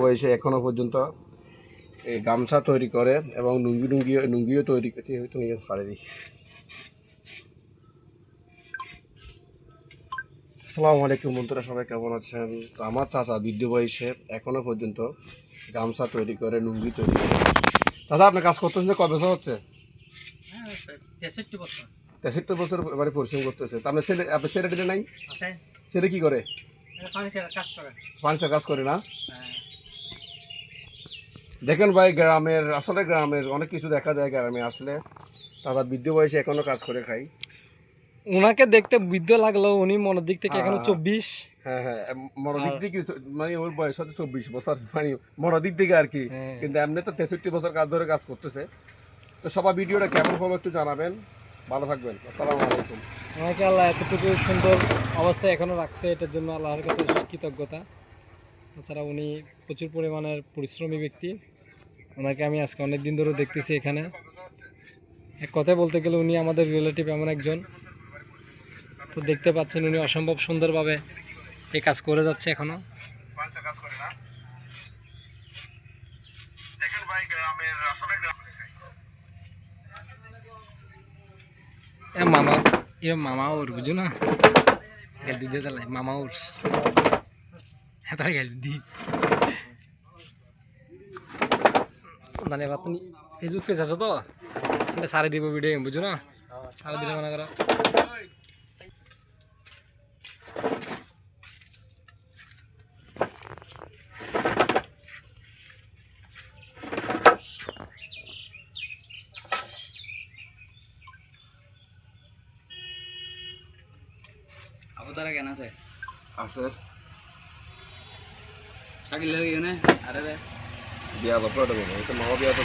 বয়সে এখনো পর্যন্ত এই গামছা তৈরি করে এবং লুঙ্গিও তৈরি করতে হয়তো নিয়ে পারেনি। আসসালামু আলাইকুম বন্ধুরা, সবাই কেমন আছেন? তো আমার চাচা বৃদ্ধ বয়সে এখনো পর্যন্ত গামছা তৈরি করে, লুঙ্গি তৈরি করে। চাচা, আপনি কাজ করতেছেন কয় বছর হচ্ছে? 63 বছর এবারে পরিশ্রম করতেছে। তা আপনার ছেলে টেলে নাই? ছেলে কি করে? ফার্নিচার কাজ করে না? দেখেন ভাই, গ্রামের অনেক কিছু দেখা যায় গ্রামে আসলে। তারা বৃদ্ধ বয়সে এখনো কাজ করে খাই। ওনাকে দেখতে বৃদ্ধ লাগলো, উনি মনের দিক থেকে এখনো হ্যাঁ 24। হ্যাঁ হ্যাঁ, মনোদিক থেকে মানে ওর বয়স হচ্ছে 24 বছর, মানে মনোদিক থেকে আর কি। হ্যাঁ। কিন্তু এমনি তো 63 বছর কাজ করতেছে। তো সবাই ভিডিওটা কেমন হলো একটু জানাবেন। ভালো থাকবেন। আসসালামু আলাইকুম। ওনাকে আল্লাহ এতটুকু সুন্দর অবস্থায় এখনো রাখছে, এটার জন্য আল্লাহর কাছে কৃতজ্ঞতা। তাছাড়া উনি প্রচুর পরিমাণের পরিশ্রমী ব্যক্তি। ওনাকে আমি আজকে অনেক দিন ধরে দেখতেছি এখানে। এক কথায় বলতে গেলে উনি আমাদের রিলেটিভ এমন একজন। তো দেখতে পাচ্ছেন উনি অসম্ভব সুন্দরভাবে এই কাজ করে যাচ্ছে এখনো। মামা মামা ওর বুঝো না, গেল দিদি তাহলে মামা ওর হ্যাঁ গেল দিদি মানে এবার তুমি ফেসবুক পেজ আছে তো, এটা সারে দিব ভিডিও, বুঝো না? সারা দিলে মনে করো আপু তারা কেন আছে আছে শাকিল লাগে আরে রে বিয়া বাপড়াটা বলবো, এটা মামা বিয়া তো